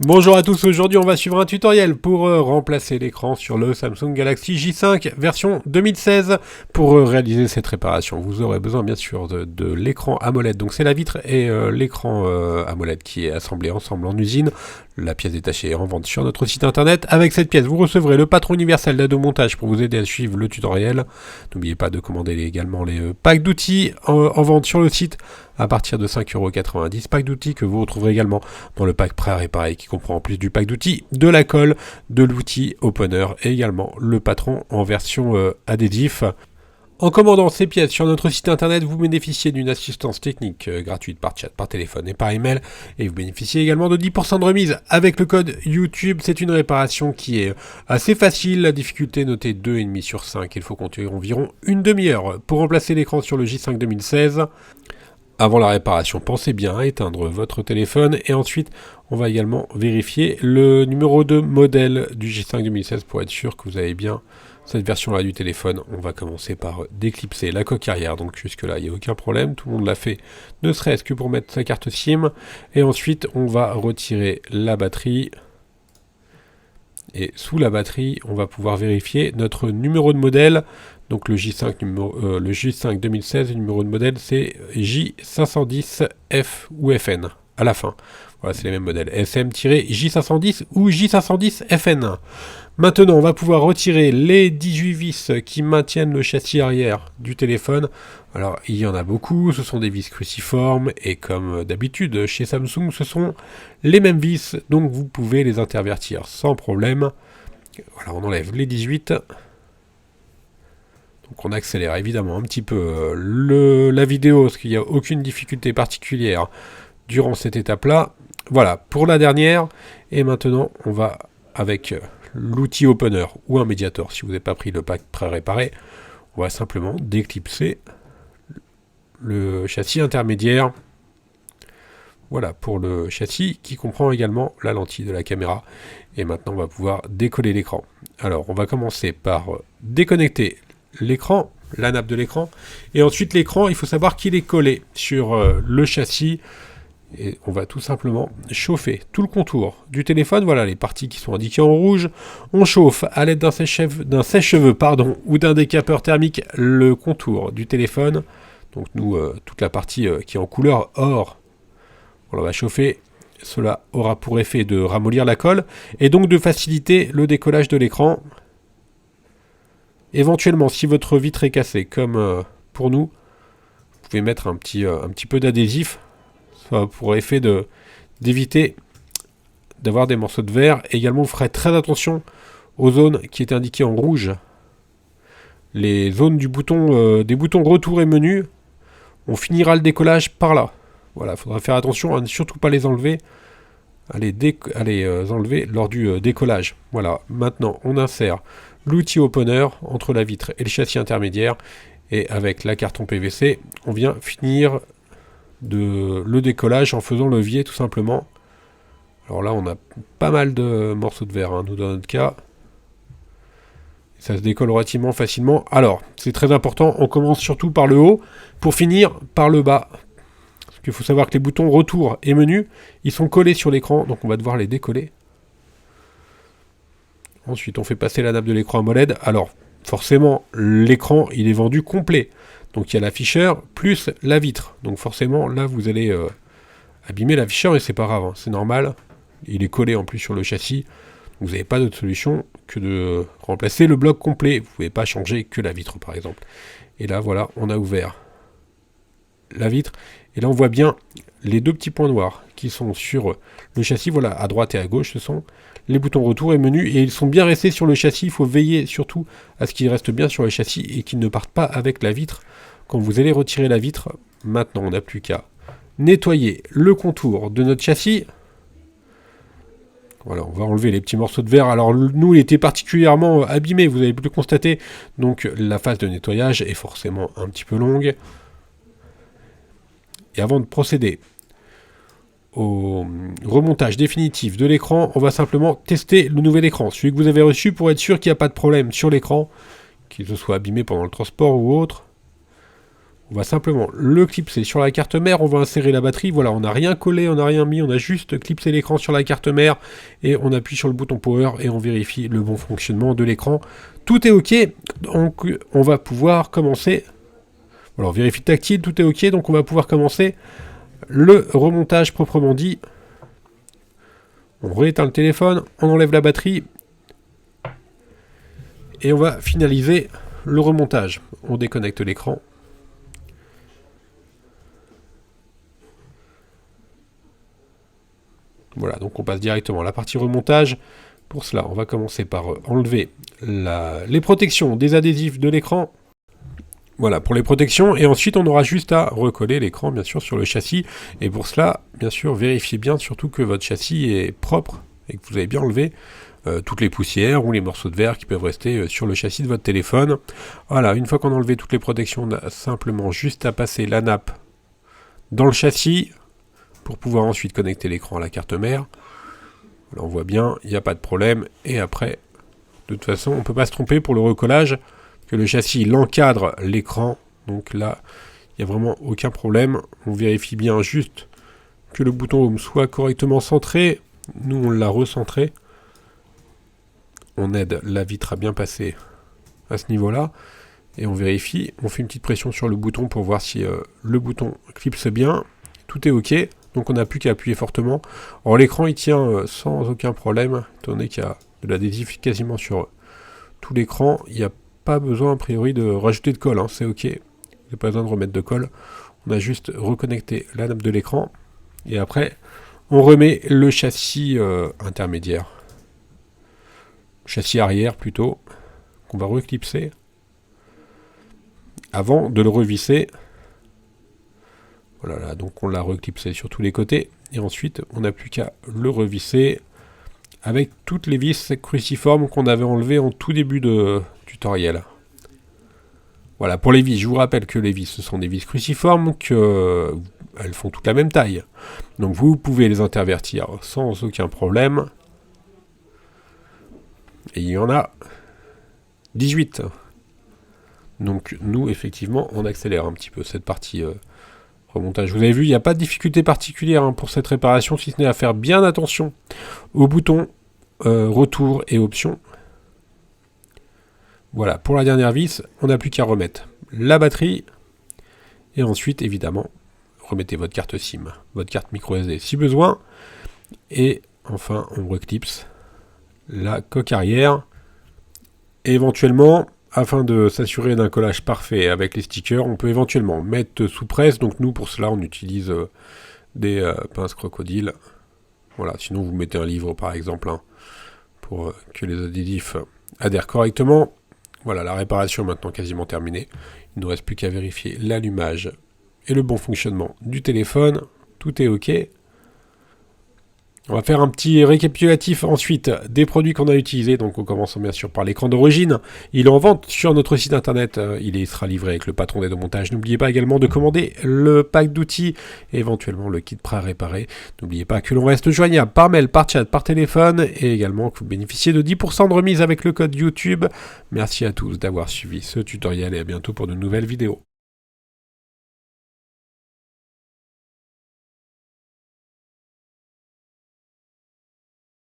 Bonjour à tous, aujourd'hui on va suivre un tutoriel pour remplacer l'écran sur le Samsung Galaxy J5 version 2016. Pour réaliser cette réparation, vous aurez besoin bien sûr de l'écran AMOLED, donc c'est la vitre et l'écran AMOLED qui est assemblé ensemble en usine. La pièce détachée est en vente sur notre site internet. Avec cette pièce, vous recevrez le patron universel d'aide au montage pour vous aider à suivre le tutoriel. N'oubliez pas de commander également les packs d'outils en vente sur le site à partir de 5,90 €. Pack d'outils que vous retrouverez également dans le pack prêt à réparer qui comprend en plus du pack d'outils, de la colle, de l'outil opener et également le patron en version adhésif. En commandant ces pièces sur notre site internet, vous bénéficiez d'une assistance technique gratuite par chat, par téléphone et par email. Et vous bénéficiez également de 10% de remise avec le code YouTube. C'est une réparation qui est assez facile. La difficulté notée 2,5 sur 5. Il faut compter environ une demi-heure pour remplacer l'écran sur le J5 2016. Avant la réparation, pensez bien à éteindre votre téléphone et ensuite on va également vérifier le numéro de modèle du J5 2016 pour être sûr que vous avez bien cette version-là du téléphone. On va commencer par déclipser la coque arrière, donc jusque là il n'y a aucun problème, tout le monde l'a fait, ne serait-ce que pour mettre sa carte SIM. Et ensuite on va retirer la batterie. Et sous la batterie, on va pouvoir vérifier notre numéro de modèle. Donc le J5 2016, le numéro de modèle c'est J510F ou FN à la fin. Voilà, c'est les mêmes modèles. SM-J510 ou J510FN. Maintenant, on va pouvoir retirer les 18 vis qui maintiennent le châssis arrière du téléphone. Alors, il y en a beaucoup, ce sont des vis cruciformes, et comme d'habitude, chez Samsung, ce sont les mêmes vis, donc vous pouvez les intervertir sans problème. Voilà, on enlève les 18. Donc on accélère évidemment un petit peu la vidéo, parce qu'il n'y a aucune difficulté particulière durant cette étape-là. Voilà, pour la dernière. Et maintenant, on va avec l'outil opener ou un médiator, si vous n'avez pas pris le pack pré-réparé, on va simplement déclipser le châssis intermédiaire. Voilà, pour le châssis qui comprend également la lentille de la caméra. Et maintenant, on va pouvoir décoller l'écran. Alors, on va commencer par déconnecter l'écran, la nappe de l'écran, et ensuite l'écran, il faut savoir qu'il est collé sur le châssis, et on va tout simplement chauffer tout le contour du téléphone. Voilà les parties qui sont indiquées en rouge. On chauffe à l'aide d'un sèche-cheveux ou d'un décapeur thermique le contour du téléphone. Donc nous, toute la partie qui est en couleur or, on va chauffer. Cela aura pour effet de ramollir la colle et donc de faciliter le décollage de l'écran. Éventuellement, si votre vitre est cassée, comme pour nous, vous pouvez mettre un petit peu d'adhésif. Ça a pour effet d'éviter d'avoir des morceaux de verre. Et également, vous ferez très attention aux zones qui étaient indiquées en rouge. Les zones du bouton, des boutons retour et menu, on finira le décollage par là. Voilà, il faudra faire attention à ne surtout pas les enlever. À les enlever lors du décollage. Voilà, maintenant on insère l'outil opener entre la vitre et le châssis intermédiaire. Et avec la carton PVC, on vient finir le décollage en faisant levier tout simplement. Alors là, on a pas mal de morceaux de verre, nous dans notre cas. Ça se décolle relativement facilement. Alors, c'est très important, on commence surtout par le haut pour finir par le bas. Parce qu'il faut savoir que les boutons retour et menu, ils sont collés sur l'écran, donc on va devoir les décoller. Ensuite, on fait passer la nappe de l'écran AMOLED. Alors, forcément, l'écran, il est vendu complet. Donc il y a l'afficheur plus la vitre. Donc forcément, là, vous allez abîmer l'afficheur et c'est pas grave, c'est normal. Il est collé en plus sur le châssis. Vous n'avez pas d'autre solution que de remplacer le bloc complet. Vous ne pouvez pas changer que la vitre, par exemple. Et là, voilà, on a ouvert la vitre. Et là, on voit bien les deux petits points noirs qui sont sur le châssis. Voilà, à droite et à gauche, ce sont les boutons retour et menu. Et ils sont bien restés sur le châssis. Il faut veiller surtout à ce qu'ils restent bien sur le châssis et qu'ils ne partent pas avec la vitre. Quand vous allez retirer la vitre, maintenant, on n'a plus qu'à nettoyer le contour de notre châssis. Voilà, on va enlever les petits morceaux de verre. Alors nous, il était particulièrement abîmé, vous avez pu le constater. Donc la phase de nettoyage est forcément un petit peu longue. Et avant de procéder au remontage définitif de l'écran, on va simplement tester le nouvel écran. Celui que vous avez reçu pour être sûr qu'il n'y a pas de problème sur l'écran, qu'il se soit abîmé pendant le transport ou autre. On va simplement le clipser sur la carte mère, on va insérer la batterie, voilà, on n'a rien collé, on n'a rien mis, on a juste clipsé l'écran sur la carte mère, et on appuie sur le bouton power, et on vérifie le bon fonctionnement de l'écran. Tout est ok, donc on va pouvoir commencer, alors vérifie tactile, tout est ok, donc on va pouvoir commencer le remontage proprement dit. On rééteint le téléphone, on enlève la batterie, et on va finaliser le remontage. On déconnecte l'écran. Voilà, donc on passe directement à la partie remontage. Pour cela, on va commencer par enlever les protections des adhésifs de l'écran. Voilà, pour les protections. Et ensuite, on aura juste à recoller l'écran, bien sûr, sur le châssis. Et pour cela, bien sûr, vérifiez bien surtout que votre châssis est propre et que vous avez bien enlevé toutes les poussières ou les morceaux de verre qui peuvent rester sur le châssis de votre téléphone. Voilà, une fois qu'on a enlevé toutes les protections, on a simplement juste à passer la nappe dans le châssis pour pouvoir ensuite connecter l'écran à la carte mère. Là, on voit bien, il n'y a pas de problème. Et après, de toute façon, on ne peut pas se tromper pour le recollage, que le châssis il encadre l'écran. Donc là, il n'y a vraiment aucun problème. On vérifie bien juste que le bouton Home soit correctement centré. Nous, on l'a recentré. On aide la vitre à bien passer à ce niveau-là. Et on vérifie, on fait une petite pression sur le bouton pour voir si le bouton clipse bien. Tout est ok. Donc on n'a plus qu'à appuyer fortement. Alors l'écran il tient sans aucun problème, étant donné qu'il y a de l'adhésif quasiment sur tout l'écran. Il n'y a pas besoin a priori de rajouter de colle, hein, c'est ok. Il n'y a pas besoin de remettre de colle. On a juste reconnecté la nappe de l'écran. Et après, on remet le châssis intermédiaire. Châssis arrière plutôt, qu'on va reclipser. Avant de le revisser. Voilà, là, donc on l'a reclipsé sur tous les côtés. Et ensuite, on n'a plus qu'à le revisser avec toutes les vis cruciformes qu'on avait enlevées en tout début de tutoriel. Voilà, pour les vis, je vous rappelle que les vis, ce sont des vis cruciformes, qu'elles font toutes la même taille. Donc vous pouvez les intervertir sans aucun problème. Et il y en a 18. Donc nous, effectivement, on accélère un petit peu cette partie remontage. Vous avez vu, il n'y a pas de difficulté particulière pour cette réparation, si ce n'est à faire bien attention aux boutons retour et options. Voilà, pour la dernière vis, on n'a plus qu'à remettre la batterie. Et ensuite, évidemment, remettez votre carte SIM, votre carte micro SD si besoin. Et enfin, on reclipse la coque arrière. Et éventuellement, afin de s'assurer d'un collage parfait avec les stickers, on peut éventuellement mettre sous presse. Donc nous, pour cela, on utilise des pinces crocodiles. Voilà, sinon vous mettez un livre par exemple, pour que les adhésifs adhèrent correctement. Voilà, la réparation est maintenant quasiment terminée. Il ne nous reste plus qu'à vérifier l'allumage et le bon fonctionnement du téléphone. Tout est ok. On va faire un petit récapitulatif ensuite des produits qu'on a utilisés. Donc on commence bien sûr par l'écran d'origine. Il est en vente sur notre site internet. Il sera livré avec le patron d'aide au montage. N'oubliez pas également de commander le pack d'outils et éventuellement le kit prêt à réparer. N'oubliez pas que l'on reste joignable par mail, par chat, par téléphone et également que vous bénéficiez de 10% de remise avec le code YouTube. Merci à tous d'avoir suivi ce tutoriel et à bientôt pour de nouvelles vidéos.